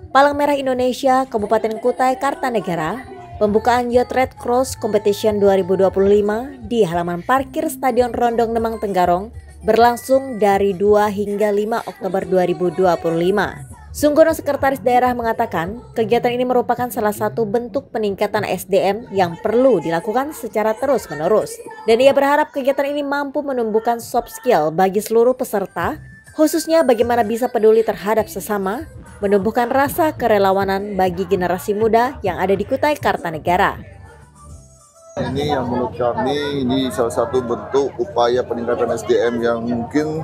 Palang Merah Indonesia Kabupaten Kutai Kartanegara, pembukaan Youth Red Cross Competition 2025 di halaman parkir Stadion Rondong Demang Tenggarong berlangsung dari 2 hingga 5 Oktober 2025. Sunggono Sekretaris Daerah mengatakan, kegiatan ini merupakan salah satu bentuk peningkatan SDM yang perlu dilakukan secara terus-menerus. Dan ia berharap kegiatan ini mampu menumbuhkan soft skill bagi seluruh peserta, khususnya bagaimana bisa peduli terhadap sesama, menumbuhkan rasa kerelawanan bagi generasi muda yang ada di Kutai Kartanegara. Ini yang menurut kami ini salah satu bentuk upaya peningkatan SDM yang mungkin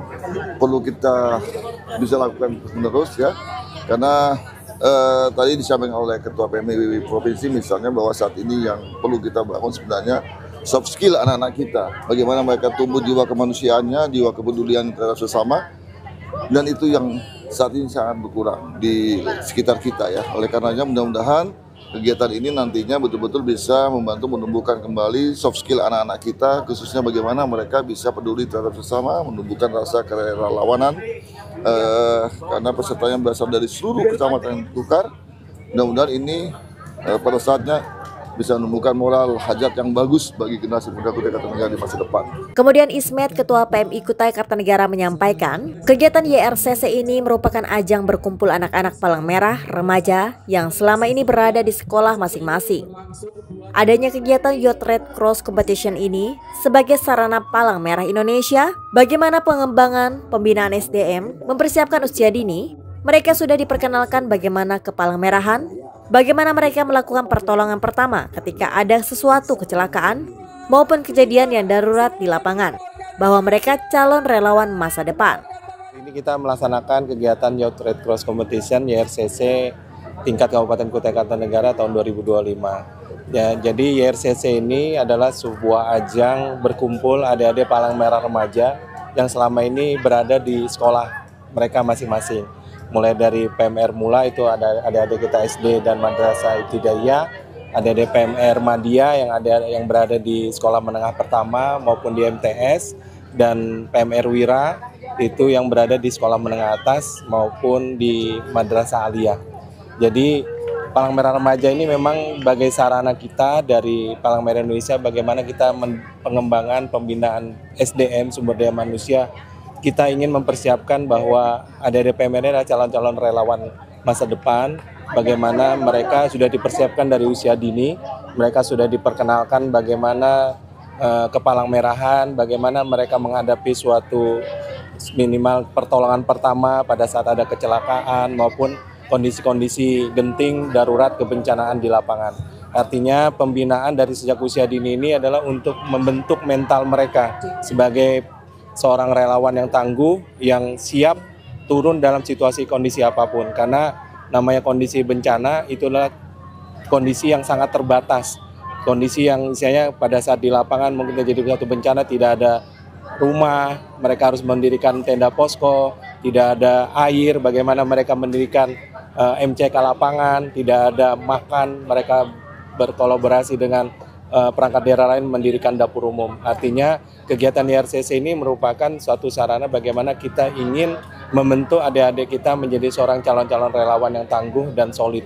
perlu kita bisa lakukan terus ya, karena tadi disampaikan oleh Ketua PMI Provinsi misalnya bahwa saat ini yang perlu kita bangun sebenarnya soft skill anak-anak kita, bagaimana mereka tumbuh jiwa kemanusiaannya, jiwa kepedulian terhadap sesama, dan itu yang saat ini sangat berkurang di sekitar kita ya. Oleh karenanya mudah-mudahan kegiatan ini nantinya betul-betul bisa membantu menumbuhkan kembali soft skill anak-anak kita, khususnya bagaimana mereka bisa peduli terhadap sesama, menumbuhkan rasa kerelawanan, karena pesertanya berasal dari seluruh kecamatan Tukar. Mudah-mudahan ini pada saatnya bisa menumbuhkan moral hajat yang bagus bagi generasi muda Kutai Kartanegara di masa depan. Kemudian Ismet, Ketua PMI Kutai Kartanegara menyampaikan, kegiatan YRCC ini merupakan ajang berkumpul anak-anak Palang Merah remaja yang selama ini berada di sekolah masing-masing. Adanya kegiatan Youth Red Cross Competition ini sebagai sarana Palang Merah Indonesia, bagaimana pengembangan pembinaan SDM, mempersiapkan usia dini, mereka sudah diperkenalkan bagaimana kepalang merahan, bagaimana mereka melakukan pertolongan pertama ketika ada sesuatu kecelakaan maupun kejadian yang darurat di lapangan, bahwa mereka calon relawan masa depan. Ini kita melaksanakan kegiatan Youth Red Cross Competition YRCC tingkat Kabupaten Kutai Kartanegara tahun 2025. Ya, jadi YRCC ini adalah sebuah ajang berkumpul adik-adik Palang Merah remaja yang selama ini berada di sekolah mereka masing-masing. Mulai dari PMR Mula itu ada adik-adik kita SD dan Madrasah Ibtidaiyah, adik-adik PMR Madya yang berada di sekolah menengah pertama maupun di MTS, dan PMR Wira itu yang berada di sekolah menengah atas maupun di Madrasah Aliyah. Jadi Palang Merah Remaja ini memang sebagai sarana kita dari Palang Merah Indonesia bagaimana kita pengembangan pembinaan SDM sumber daya manusia. Kita ingin mempersiapkan bahwa adik-adik PMR adalah calon-calon relawan masa depan, bagaimana mereka sudah dipersiapkan dari usia dini, mereka sudah diperkenalkan bagaimana kepalang merahan, bagaimana mereka menghadapi suatu minimal pertolongan pertama pada saat ada kecelakaan maupun kondisi-kondisi genting darurat kebencanaan di lapangan. Artinya pembinaan dari sejak usia dini ini adalah untuk membentuk mental mereka sebagai seorang relawan yang tangguh, yang siap turun dalam situasi kondisi apapun. Karena namanya kondisi bencana itulah kondisi yang sangat terbatas. Kondisi yang misalnya pada saat di lapangan mungkin terjadi satu bencana, tidak ada rumah, mereka harus mendirikan tenda posko, tidak ada air, bagaimana mereka mendirikan MCK lapangan, tidak ada makan, mereka berkolaborasi dengan perangkat daerah lain mendirikan dapur umum. Artinya kegiatan YRCC ini merupakan suatu sarana bagaimana kita ingin membentuk adik-adik kita menjadi seorang calon-calon relawan yang tangguh dan solid.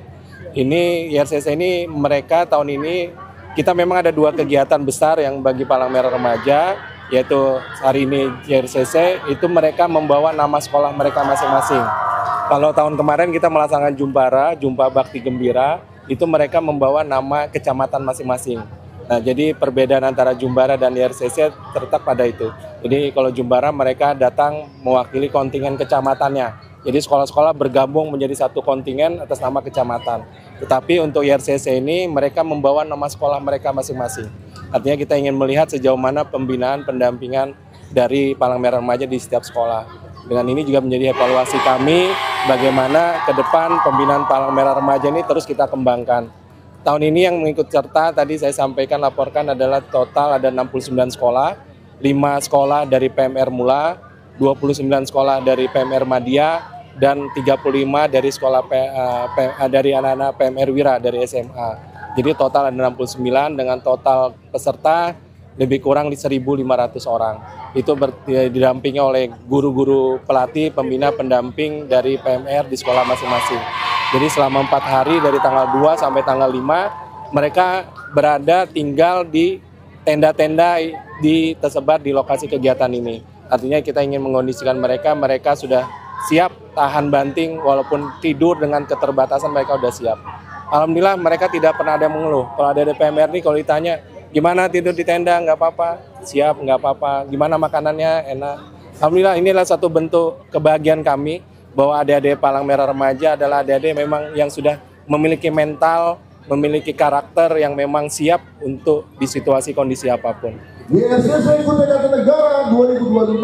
Ini YRCC ini mereka tahun ini kita memang ada 2 kegiatan besar yang bagi Palang Merah Remaja, yaitu hari ini YRCC itu mereka membawa nama sekolah mereka masing-masing. Kalau tahun kemarin kita melaksanakan Jumpa Bakti Gembira, itu mereka membawa nama kecamatan masing-masing. Nah, jadi perbedaan antara Jumbara dan YRCC terletak pada itu. Jadi kalau Jumbara mereka datang mewakili kontingen kecamatannya. Jadi sekolah-sekolah bergabung menjadi satu kontingen atas nama kecamatan. Tetapi untuk YRCC ini mereka membawa nama sekolah mereka masing-masing. Artinya kita ingin melihat sejauh mana pembinaan pendampingan dari Palang Merah Remaja di setiap sekolah. Dengan ini juga menjadi evaluasi kami bagaimana ke depan pembinaan Palang Merah Remaja ini terus kita kembangkan. Tahun ini yang mengikut serta tadi saya laporkan adalah total ada 69 sekolah, 5 sekolah dari PMR Mula, 29 sekolah dari PMR Madya, dan 35 dari sekolah dari anak-anak PMR Wira dari SMA. Jadi total ada 69 dengan total peserta lebih kurang 1.500 orang. Itu didampingi oleh guru-guru pelatih, pembina, pendamping dari PMR di sekolah masing-masing. Jadi selama 4 hari dari tanggal 2 sampai tanggal 5 mereka berada tinggal di tenda-tenda tersebar di lokasi kegiatan ini. Artinya kita ingin mengondisikan mereka sudah siap tahan banting walaupun tidur dengan keterbatasan mereka sudah siap. Alhamdulillah mereka tidak pernah ada mengeluh. Kalau ada DPMR nih kalau ditanya gimana tidur di tenda, nggak apa-apa, siap nggak apa-apa, gimana makanannya enak. Alhamdulillah inilah satu bentuk kebahagiaan kami bahwa adik-adik Palang Merah Remaja adalah adik-adik memang yang sudah memiliki mental, memiliki karakter yang memang siap untuk di situasi kondisi apapun. YRCC Kutai Kartanegara 2025